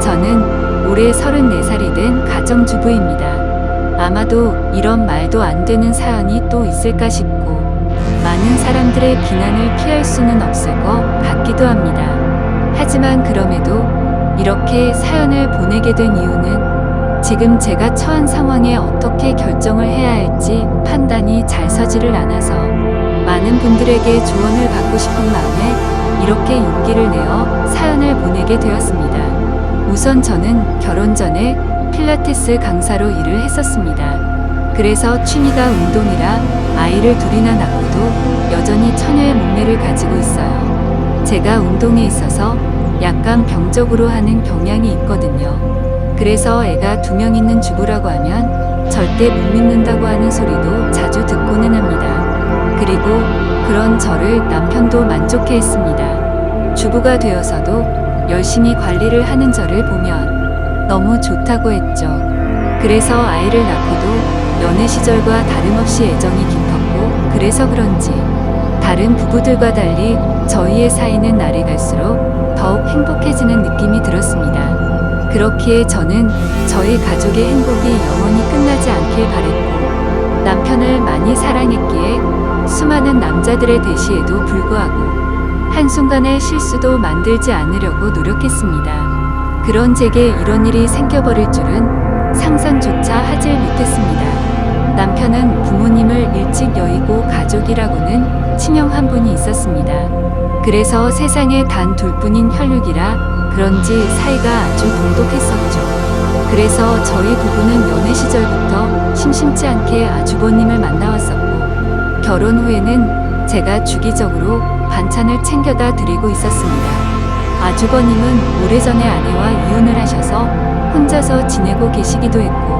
저는 올해 34살이 된 가정주부입니다. 아마도 이런 말도 안 되는 사연이 또 있을까 싶고 많은 사람들의 비난을 피할 수는 없을 것 같기도 합니다. 하지만 그럼에도 이렇게 사연을 보내게 된 이유는 지금 제가 처한 상황에 어떻게 결정을 해야 할지 판단이 잘 서지를 않아서 많은 분들에게 조언을 받고 싶은 마음에 이렇게 용기를 내어 사연을 보내게 되었습니다. 우선 저는 결혼 전에 필라테스 강사로 일을 했었습니다. 그래서 취미가 운동이라 아이를 둘이나 낳고도 여전히 처녀의 몸매를 가지고 있어요. 제가 운동에 있어서 약간 병적으로 하는 경향이 있거든요. 그래서 애가 2명 있는 주부라고 하면 절대 못 믿는다고 하는 소리도 자주 듣고는 합니다. 그리고 그런 저를 남편도 만족해 했습니다. 주부가 되어서도 열심히 관리를 하는 저를 보면 너무 좋다고 했죠. 그래서 아이를 낳고도 연애 시절과 다름없이 애정이 깊었고 그래서 그런지 다른 부부들과 달리 저희의 사이는 날이 갈수록 더욱 행복해지는 느낌이 들었습니다. 그렇기에 저는 저희 가족의 행복이 영원히 끝나지 않길 바랬고 남편을 많이 사랑했기에 수많은 남자들의 대시에도 불구하고 한순간의 실수도 만들지 않으려고 노력했습니다. 그런 제게 이런 일이 생겨버릴 줄은 상상조차 하질 못했습니다. 남편은 부모님을 일찍 여의고 가족이라고는 친형 한 분이 있었습니다. 그래서 세상에 단 둘뿐인 혈육이라 그런지 사이가 아주 돈독했었죠. 그래서 저희 부부는 연애 시절부터 심심치 않게 아주버님을 만나왔었고 결혼 후에는 제가 주기적으로 반찬을 챙겨다 드리고 있었습니다. 아주버님은 오래전에 아내와 이혼을 하셔서 혼자서 지내고 계시기도 했고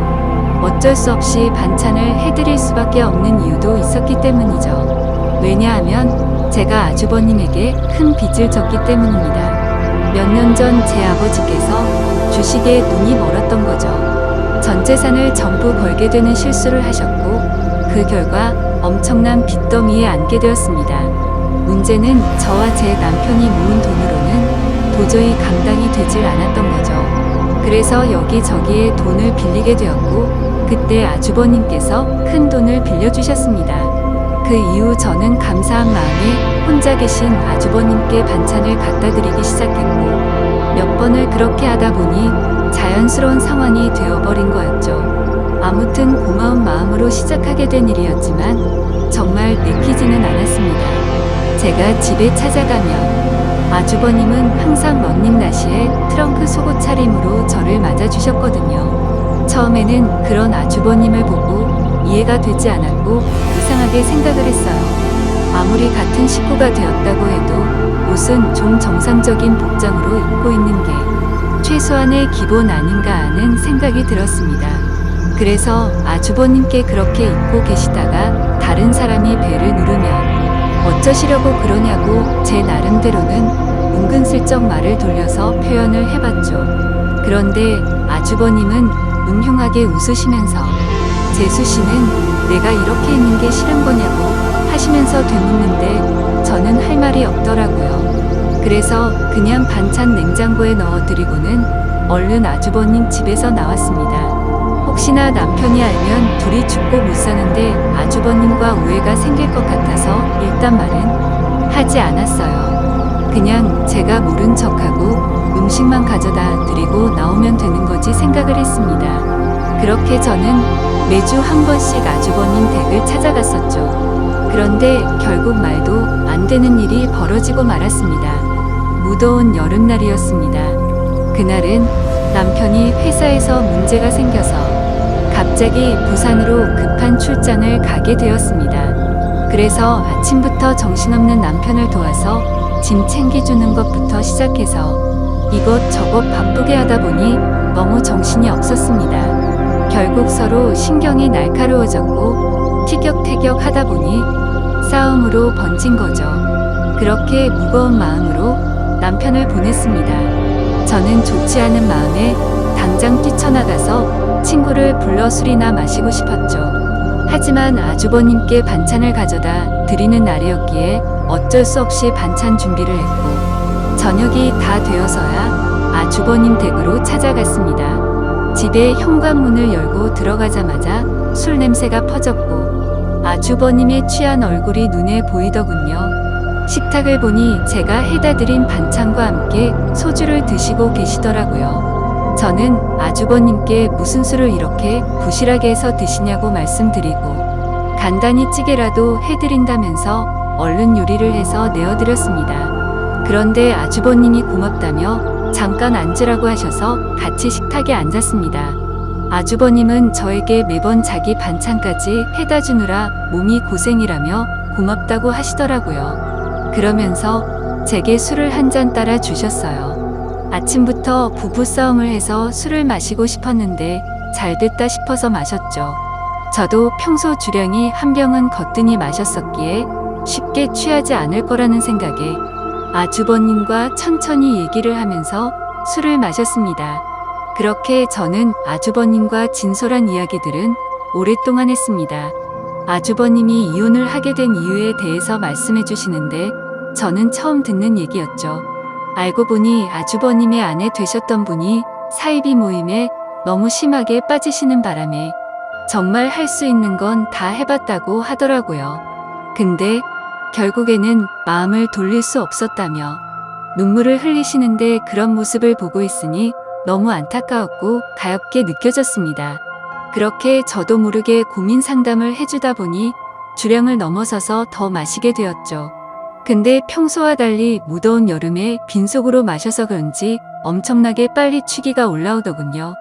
어쩔 수 없이 반찬을 해드릴 수밖에 없는 이유도 있었기 때문이죠. 왜냐하면 제가 아주버님에게 큰 빚을 졌기 때문입니다. 몇 년 전 제 아버지께서 주식에 눈이 멀었던 거죠. 전 재산을 전부 걸게 되는 실수를 하셨고 그 결과 엄청난 빚더미에 앉게 되었습니다. 문제는 저와 제 남편이 모은 돈으로는 도저히 감당이 되질 않았던 거죠. 그래서 여기저기에 돈을 빌리게 되었고 그때 아주버님께서 큰 돈을 빌려주셨습니다. 그 이후 저는 감사한 마음에 혼자 계신 아주버님께 반찬을 갖다 드리기 시작했고 몇 번을 그렇게 하다 보니 자연스러운 상황이 되어버린 거였죠. 아무튼 고마운 마음으로 시작하게 된 일이었지만 정말 내키지는 않았습니다. 제가 집에 찾아가면 아주버님은 항상 런닝나시에 트렁크 속옷 차림으로 저를 맞아주셨거든요. 처음에는 그런 아주버님을 보고 이해가 되지 않았고 이상하게 생각을 했어요. 아무리 같은 식구가 되었다고 해도 옷은 좀 정상적인 복장으로 입고 있는 게 최소한의 기본 아닌가 하는 생각이 들었습니다. 그래서 아주버님께 그렇게 입고 계시다가 다른 사람이 배를 누르면 어쩌시려고 그러냐고 제 나름대로는 은근슬쩍 말을 돌려서 표현을 해봤죠. 그런데 아주버님은 음흉하게 웃으시면서 재수 씨는 내가 이렇게 있는 게 싫은 거냐고 하시면서 되묻는데 저는 할 말이 없더라고요. 그래서 그냥 반찬 냉장고에 넣어드리고는 얼른 아주버님 집에서 나왔습니다. 혹시나 남편이 알면 둘이 죽고 못 사는데 아주버님과 오해가 생길 것 같아서 일단 말은 하지 않았어요. 그냥 제가 모른 척하고 음식만 가져다 드리고 나오면 되는 거지 생각을 했습니다. 그렇게 저는 매주 한 번씩 아주버님 댁을 찾아갔었죠. 그런데 결국 말도 안 되는 일이 벌어지고 말았습니다. 무더운 여름날이었습니다. 그날은 남편이 회사에서 문제가 생겨서 갑자기 부산으로 급한 출장을 가게 되었습니다. 그래서 아침부터 정신없는 남편을 도와서 짐 챙겨주는 것부터 시작해서 이것저것 바쁘게 하다 보니 너무 정신이 없었습니다. 결국 서로 신경이 날카로워졌고 티격태격 하다 보니 싸움으로 번진 거죠. 그렇게 무거운 마음으로 남편을 보냈습니다. 저는 좋지 않은 마음에 당장 뛰쳐나가서 친구를 불러 술이나 마시고 싶었죠. 하지만 아주버님께 반찬을 가져다 드리는 날이었기에 어쩔 수 없이 반찬 준비를 했고 저녁이 다 되어서야 아주버님 댁으로 찾아갔습니다. 집의 현관문을 열고 들어가자마자 술 냄새가 퍼졌고 아주버님의 취한 얼굴이 눈에 보이더군요. 식탁을 보니 제가 해다 드린 반찬과 함께 소주를 드시고 계시더라고요. 저는 아주버님께 무슨 술을 이렇게 부실하게 해서 드시냐고 말씀드리고 간단히 찌개라도 해드린다면서 얼른 요리를 해서 내어드렸습니다. 그런데 아주버님이 고맙다며 잠깐 앉으라고 하셔서 같이 식탁에 앉았습니다. 아주버님은 저에게 매번 자기 반찬까지 해다 주느라 몸이 고생이라며 고맙다고 하시더라고요. 그러면서 제게 술을 한 잔 따라 주셨어요. 아침부터 부부싸움을 해서 술을 마시고 싶었는데 잘됐다 싶어서 마셨죠. 저도 평소 주량이 한 병은 거뜬히 마셨었기에 쉽게 취하지 않을 거라는 생각에 아주버님과 천천히 얘기를 하면서 술을 마셨습니다. 그렇게 저는 아주버님과 진솔한 이야기들은 오랫동안 했습니다. 아주버님이 이혼을 하게 된 이유에 대해서 말씀해 주시는데 저는 처음 듣는 얘기였죠. 알고 보니 아주버님의 아내 되셨던 분이 사이비 모임에 너무 심하게 빠지시는 바람에 정말 할 수 있는 건 다 해봤다고 하더라고요. 근데 결국에는 마음을 돌릴 수 없었다며 눈물을 흘리시는데 그런 모습을 보고 있으니 너무 안타까웠고 가엽게 느껴졌습니다. 그렇게 저도 모르게 고민 상담을 해주다 보니 주량을 넘어서서 더 마시게 되었죠. 근데 평소와 달리 무더운 여름에 빈속으로 마셔서 그런지 엄청나게 빨리 취기가 올라오더군요.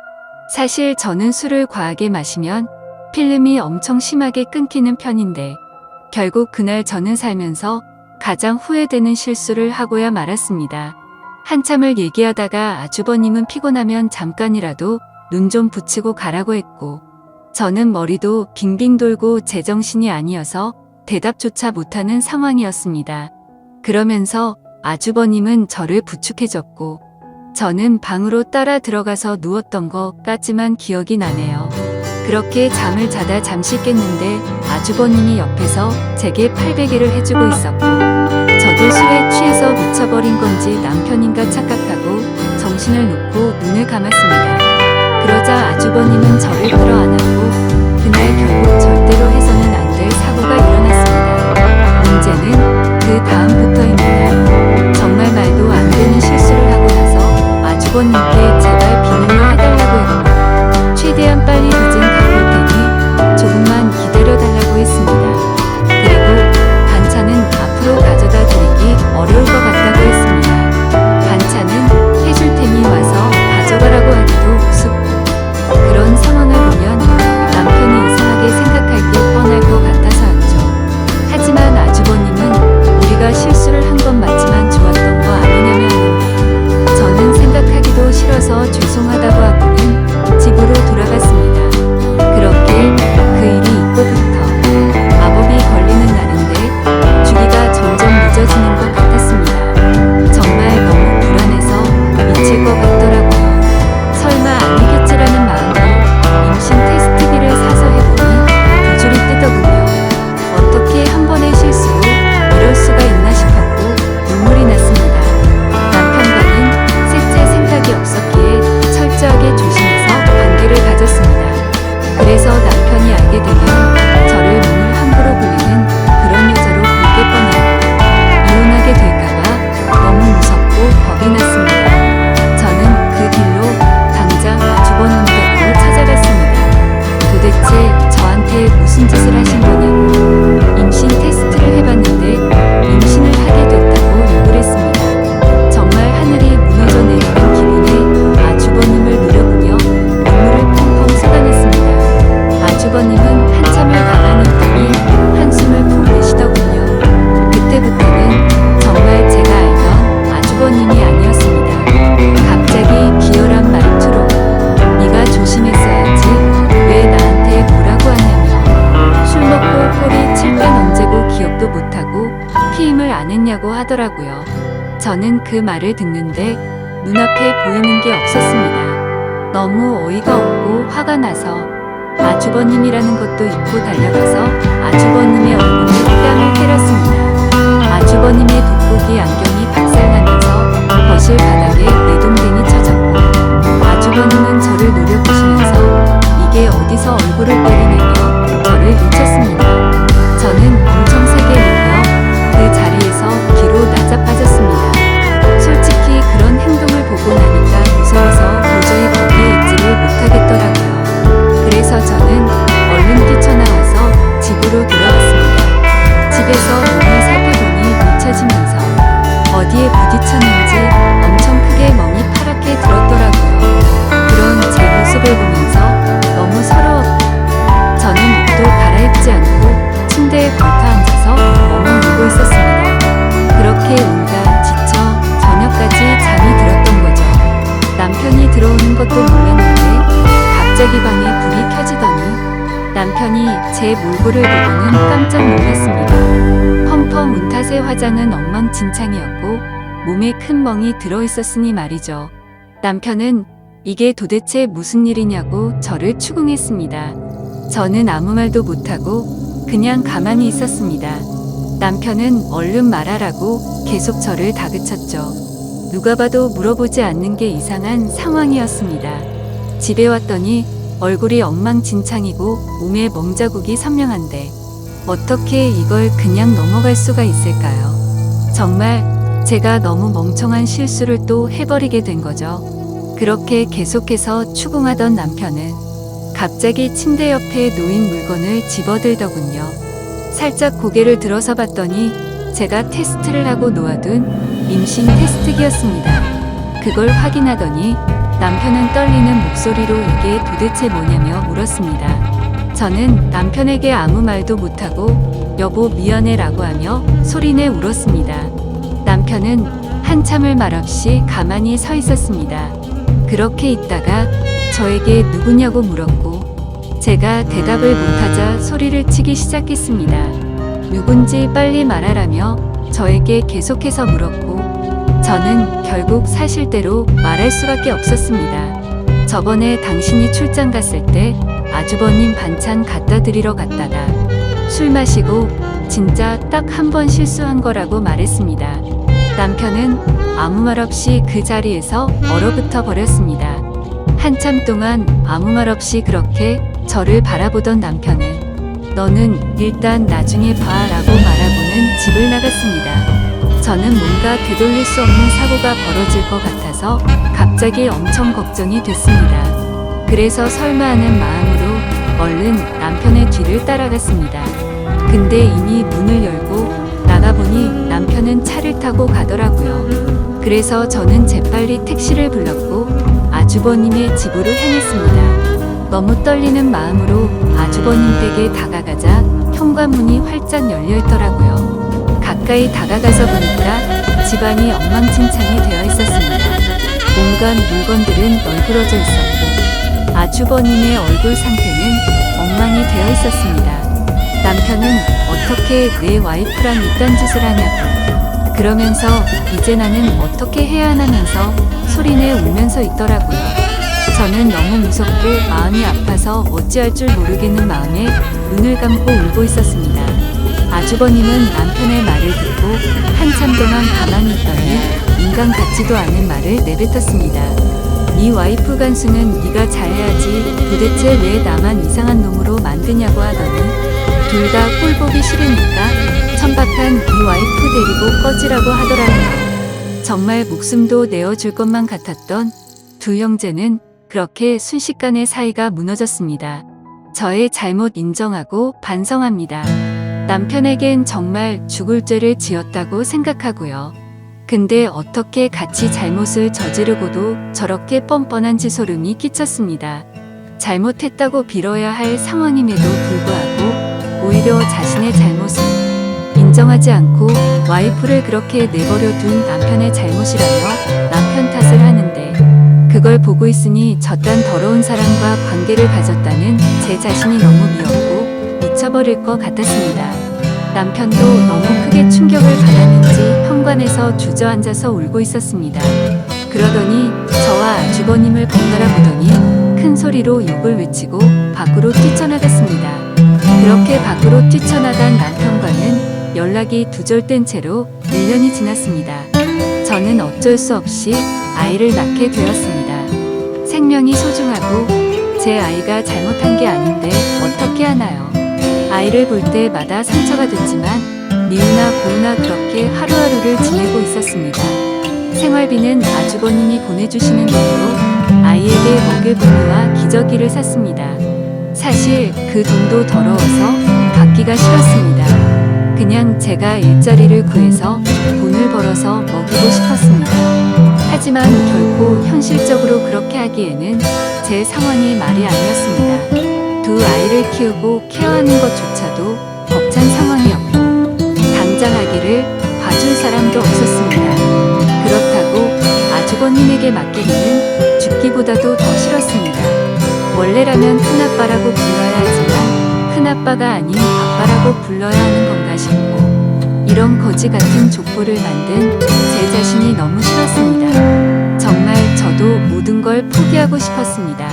사실 저는 술을 과하게 마시면 필름이 엄청 심하게 끊기는 편인데 결국 그날 저는 살면서 가장 후회되는 실수를 하고야 말았습니다. 한참을 얘기하다가 아주버님은 피곤하면 잠깐이라도 눈 좀 붙이고 가라고 했고 저는 머리도 빙빙 돌고 제정신이 아니어서 대답조차 못하는 상황이었습니다. 그러면서 아주버님은 저를 부축해줬고 저는 방으로 따라 들어가서 누웠던 것까지만 기억이 나네요. 그렇게 잠을 자다 잠시 깼는데 아주버님이 옆에서 제게 팔베개를 해주고 있었고 저도 술에 취해서 미쳐버린 건지 남편인가 착각하고 정신을 놓고 눈을 감았습니다. 그러자 아주버님은 저를 끌어안았고 그날 결국 절대로 해서는 안 될 사고가 일어났습니다. 문제는 그 다음부터입니다. 정말 말도 안 되는 실수를 하고 나서 아주버님께 제발 비밀로 해달라고 했고 최대한 빨리 늦은 갚을 테니 조금만 기다려달라고 했습니다. 그리고 반찬은 앞으로 가져다 드리기 어려울 것 같다고 했습니다. 반찬은 해줄 테니 와서 가져가라고 하기도 우습고 그런 상황을 보면 남편이 이상하게 생각할 게 뻔할 것 같아서였죠. 하지만 아주버님은 우리가 실수를 한 건 맞지만 좋았던 거 아니냐며 하는데 저는 생각하기도 싫어서 죄송하다고 하고는 집으로 돌아갔습니다. 그렇게 그 일이 있고부터 마법이 걸리는 날인데 주기가 점점 늦어지는 것 같았습니다. 정말 너무 불안해서 미칠 것 같더라고요. 설마 아니겠지라는 마음으로 임신 테스트기를 사서 해보니 두 줄이 뜨더군요. 어떻게 한 번의 실수로 이럴 수가 있나 싶었고 눈물이 났습니다. 남편과는 셋째 생각이 없었기에 철저하게 조심해서 관계를 가졌습니다. 그래서 남편이 알게 되면 저를 몸을 함부로 굴리는 그런 여자로 보이게 뻔해요. 이혼하게 될까봐 너무 무섭고 겁이 났습니다. 저는 그 길로 당장 아주버님 댁으로 찾아갔습니다. 도대체 저한테 무슨 짓을 하신 거냐고 임신 테스트를 해봤는데 임신을 하게 됐다고 욕을 했습니다. 정말 하늘이 무너져 내리는 기분에 아주버님을 노려보며 눈물을 펑펑 쏟아냈습니다. 아주버님은 한참을 가만히 있더니 한숨을 푹 내쉬더군요. 그때부터는 정말 제가 알던 아주버님이 아니었습니다. 갑자기 기어란 말투로 네가 조심했어야지 왜 나한테 뭐라고 하냐며 술 먹고 꼬리 칠 땐 언제고 기억도 못하고 피임을 안 했냐고 하더라고요. 저는 그 말을 듣는데 눈앞에 보이는 게 없었습니다. 너무 어이가 없고 화가 나서 아주버님이라는 것도 잊고 달려가서 아주버님의 얼굴에 뺨을 때렸습니다. 아주버님의 돋보기 안경이 박살나면서 거실 바닥에 내동댕이 쳐졌고 얼굴을 때리내며 저를 밀쳤습니다. 저는 엄청 세게 울며 그 자리에서 뒤로 낮아빠졌습니다. 솔직히 그런 행동을 보고 나니까 무서워서 도저히 거기에 있지를 못하겠더라고요. 그래서 저는 얼른 뛰쳐나와서 집으로 돌아왔습니다. 집에서 몸을 살펴보니 밀쳐지면서 어디에 부딪혔는지 엄청 크게 멍이 파랗게 들었더라고요. 그런 제 모습을 보면서 너무 서러웠고 저는 옷도 갈아입지 않고 침대에 걸터 앉아서 멍을 울고 있었습니다. 그렇게 울다 지쳐 저녁까지 잠이 들었던 거죠. 남편이 들어오는 것도 몰랐는데 갑자기 방에 불이 켜지더니 남편이 제 몰골을 보고는 깜짝 놀랐습니다. 펑펑 운 탓에 화장은 엉망진창이었고 몸에 큰 멍이 들어있었으니 말이죠. 남편은 이게 도대체 무슨 일이냐고 저를 추궁했습니다. 저는 아무 말도 못하고 그냥 가만히 있었습니다. 남편은 얼른 말하라고 계속 저를 다그쳤죠. 누가 봐도 물어보지 않는 게 이상한 상황이었습니다. 집에 왔더니 얼굴이 엉망진창이고 몸에 멍자국이 선명한데 어떻게 이걸 그냥 넘어갈 수가 있을까요? 정말 제가 너무 멍청한 실수를 또 해버리게 된 거죠. 그렇게 계속해서 추궁하던 남편은 갑자기 침대 옆에 놓인 물건을 집어들더군요. 살짝 고개를 들어서 봤더니 제가 테스트를 하고 놓아둔 임신 테스트기였습니다. 그걸 확인하더니 남편은 떨리는 목소리로 이게 도대체 뭐냐며 물었습니다. 저는 남편에게 아무 말도 못하고 여보 미안해 라고 하며 소리내 울었습니다. 남편은 한참을 말없이 가만히 서 있었습니다. 그렇게 있다가 저에게 누구냐고 물었고 제가 대답을 못하자 소리를 치기 시작했습니다. 누군지 빨리 말하라며 저에게 계속해서 물었고 저는 결국 사실대로 말할 수밖에 없었습니다. 저번에 당신이 출장 갔을 때 아주버님 반찬 갖다 드리러 갔다가 술 마시고 진짜 딱 한 번 실수한 거라고 말했습니다. 남편은 아무 말 없이 그 자리에서 얼어붙어 버렸습니다. 한참 동안 아무 말 없이 그렇게 저를 바라보던 남편은 너는 일단 나중에 봐 라고 말하고는 집을 나갔습니다. 저는 뭔가 되돌릴 수 없는 사고가 벌어질 것 같아서 갑자기 엄청 걱정이 됐습니다. 그래서 설마 하는 마음으로 얼른 남편의 뒤를 따라갔습니다. 근데 이미 문을 열고 나가보니 남편은 차를 타고 가더라고요. 그래서 저는 재빨리 택시를 불렀고 아주버님의 집으로 향했습니다. 너무 떨리는 마음으로 아주버님 댁에 다가가자 현관문이 활짝 열려 있더라고요. 가까이 다가가서 보니까 집안이 엉망진창이 되어 있었습니다. 온갖 물건들은 널브러져 있었고 아주버님의 얼굴 상태는 엉망이 되어 있었습니다. 남편은 어떻게 내 와이프랑 이딴 짓을 하냐고 그러면서 이제 나는 어떻게 해야 하냐면서 소리내 울면서 있더라고요. 저는 너무 무섭고 마음이 아파서 어찌할 줄 모르겠는 마음에 눈을 감고 울고 있었습니다. 아주버님은 남편의 말을 듣고 한참 동안 가만히 있더니 인간 같지도 않은 말을 내뱉었습니다. 네 와이프 간수는 네가 잘해야지 도대체 왜 나만 이상한 놈으로 만드냐고 하더니 둘 다 꼴 보기 싫으니까 천박한 네 와이프 데리고 꺼지라고 하더라고요. 정말 목숨도 내어줄 것만 같았던 두 형제는 그렇게 순식간에 사이가 무너졌습니다. 저의 잘못 인정하고 반성합니다. 남편에겐 정말 죽을 죄를 지었다고 생각하고요. 근데 어떻게 같이 잘못을 저지르고도 저렇게 뻔뻔한 지소름이 끼쳤습니다. 잘못했다고 빌어야 할 상황임에도 불구하고 오히려 자신의 잘못을 인정하지 않고 와이프를 그렇게 내버려 둔 남편의 잘못이라며 남편 탓을 하는데 그걸 보고 있으니 저딴 더러운 사람과 관계를 가졌다는 제 자신이 너무 미웠고 미쳐버릴 것 같았습니다. 남편도 너무 크게 충격을 받았는지 현관에서 주저앉아서 울고 있었습니다. 그러더니 저와 아주버님을 번갈아 보더니 큰 소리로 욕을 외치고 밖으로 뛰쳐나갔습니다. 그렇게 밖으로 뛰쳐나간 남편과는 연락이 두절된 채로 1년이 지났습니다. 저는 어쩔 수 없이 아이를 낳게 되었습니다. 생명이 소중하고 제 아이가 잘못한 게 아닌데 어떻게 하나요? 아이를 볼 때마다 상처가 됐지만 미우나 고우나 그렇게 하루하루를 지내고 있었습니다. 생활비는 아주버님이 보내주시는 돈으로 아이에게 먹일 분유와 기저귀를 샀습니다. 사실 그 돈도 더러워서 받기가 싫었습니다. 그냥 제가 일자리를 구해서 돈을 벌어서 먹이고 싶었습니다. 하지만 결코 현실적으로 그렇게 하기에는 제 상황이 말이 아니었습니다. 두 아이를 키우고 케어하는 것조차도 벅찬 상황이었고 당장 아기를 봐줄 사람도 없었습니다. 그렇다고 아주버님에게 맡기기는 죽기보다도 더 싫었습니다. 원래라면 큰아빠라고 불러야 하지만 큰아빠가 아닌 아빠라고 불러야 하는 건가 싶고 이런 거지 같은 족보를 만든 제 자신이 너무 싫었습니다. 정말 저도 모든 걸 포기하고 싶었습니다.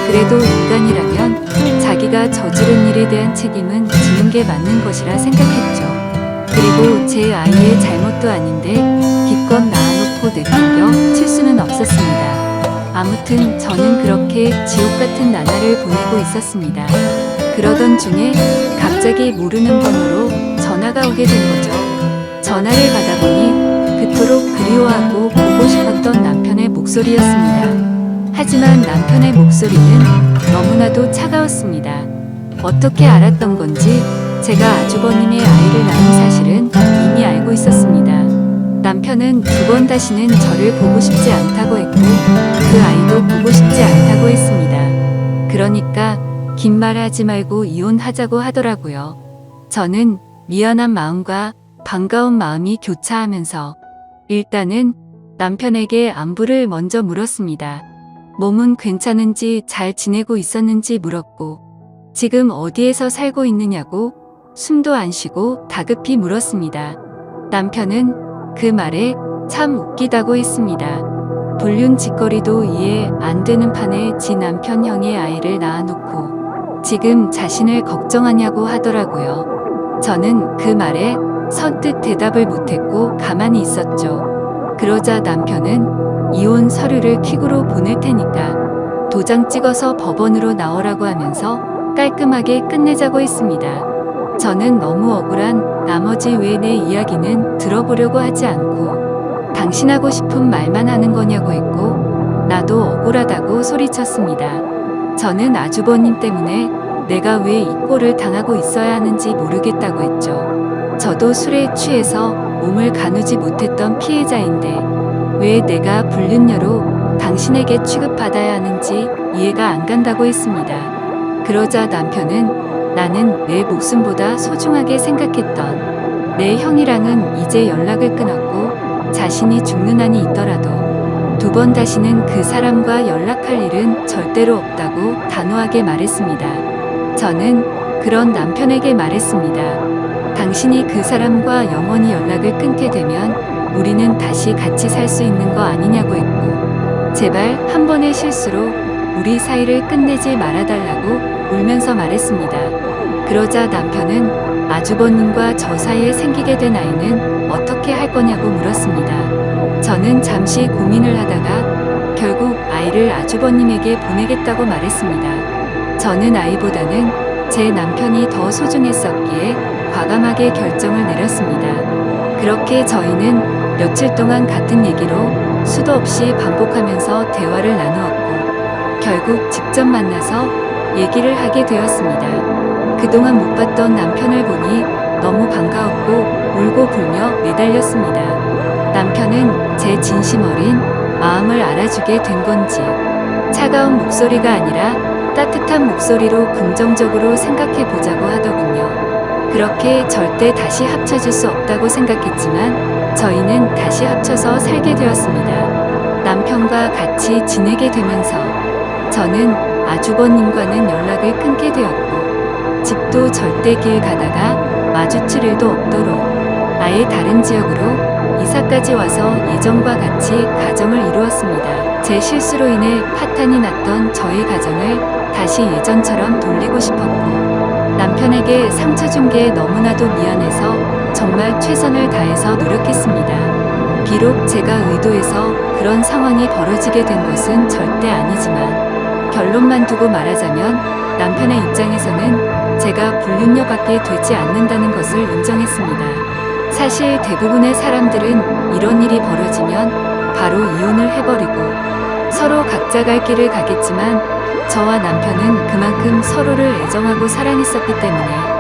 그래도 인간이라면 자기가 저지른 일에 대한 책임은 지는 게 맞는 것이라 생각했죠. 그리고 제 아이의 잘못도 아닌데 기껏 낳아놓고 내팽겨 칠 수는 없었습니다. 아무튼 저는 그렇게 지옥 같은 나날을 보내고 있었습니다. 그러던 중에 갑자기 모르는 번호로 전화가 오게 된 거죠. 전화를 받아보니 그토록 그리워하고 보고 싶었던 남편의 목소리였습니다. 하지만 남편의 목소리는 너무나도 차가웠습니다. 어떻게 알았던 건지 제가 아주버님의 아이를 낳은 사실은 이미 알고 있었습니다. 남편은 두 번 다시는 저를 보고 싶지 않다고 했고 그 아이도 보고 싶지 않다고 했습니다. 그러니까 긴 말 하지 말고 이혼하자고 하더라고요. 저는 미안한 마음과 반가운 마음이 교차하면서 일단은 남편에게 안부를 먼저 물었습니다. 몸은 괜찮은지 잘 지내고 있었는지 물었고 지금 어디에서 살고 있느냐고 숨도 안 쉬고 다급히 물었습니다. 남편은 그 말에 참 웃기다고 했습니다. 불륜 짓거리도 이해 안 되는 판에 지 남편 형의 아이를 낳아놓고 지금 자신을 걱정하냐고 하더라고요. 저는 그 말에 선뜻 대답을 못했고 가만히 있었죠. 그러자 남편은 이혼 서류를 퀵으로 보낼 테니까 도장 찍어서 법원으로 나오라고 하면서 깔끔하게 끝내자고 했습니다. 저는 너무 억울한 나머지 왜 내 이야기는 들어보려고 하지 않고 당신하고 싶은 말만 하는 거냐고 했고 나도 억울하다고 소리쳤습니다. 저는 아주버님 때문에 내가 왜 이 꼴을 당하고 있어야 하는지 모르겠다고 했죠. 저도 술에 취해서 몸을 가누지 못했던 피해자인데 왜 내가 불륜녀로 당신에게 취급받아야 하는지 이해가 안 간다고 했습니다. 그러자 남편은 나는 내 목숨보다 소중하게 생각했던 내 형이랑은 이제 연락을 끊었고 자신이 죽는 한이 있더라도 두 번 다시는 그 사람과 연락할 일은 절대로 없다고 단호하게 말했습니다. 저는 그런 남편에게 말했습니다. 당신이 그 사람과 영원히 연락을 끊게 되면 우리는 다시 같이 살 수 있는 거 아니냐고 했고 제발 한 번의 실수로 우리 사이를 끝내지 말아달라고 울면서 말했습니다. 그러자 남편은 아주버님과 저 사이에 생기게 된 아이는 어떻게 할 거냐고 물었습니다. 저는 잠시 고민을 하다가 결국 아이를 아주버님에게 보내겠다고 말했습니다. 저는 아이보다는 제 남편이 더 소중했었기에 과감하게 결정을 내렸습니다. 그렇게 저희는 며칠 동안 같은 얘기로 수도 없이 반복하면서 대화를 나누었고 결국 직접 만나서 얘기를 하게 되었습니다. 그동안 못 봤던 남편을 보니 너무 반가웠고 울고 불며 매달렸습니다. 남편은 제 진심 어린 마음을 알아주게 된 건지 차가운 목소리가 아니라 따뜻한 목소리로 긍정적으로 생각해 보자고 하더군요. 그렇게 절대 다시 합쳐질 수 없다고 생각했지만 저희는 다시 합쳐서 살게 되었습니다. 남편과 같이 지내게 되면서 저는 아주버님과는 연락을 끊게 되었고 집도 절대 길 가다가 마주칠 일도 없도록 아예 다른 지역으로 이사까지 와서 예전과 같이 가정을 이루었습니다. 제 실수로 인해 파탄이 났던 저희 가정을 다시 예전처럼 돌리고 싶었고 남편에게 상처 준 게 너무나도 미안해서 정말 최선을 다해서 노력했습니다. 비록 제가 의도해서 그런 상황이 벌어지게 된 것은 절대 아니지만 결론만 두고 말하자면 남편의 입장에서는 제가 불륜녀밖에 되지 않는다는 것을 인정했습니다. 사실 대부분의 사람들은 이런 일이 벌어지면 바로 이혼을 해버리고 서로 각자 갈 길을 가겠지만 저와 남편은 그만큼 서로를 애정하고 사랑했었기 때문에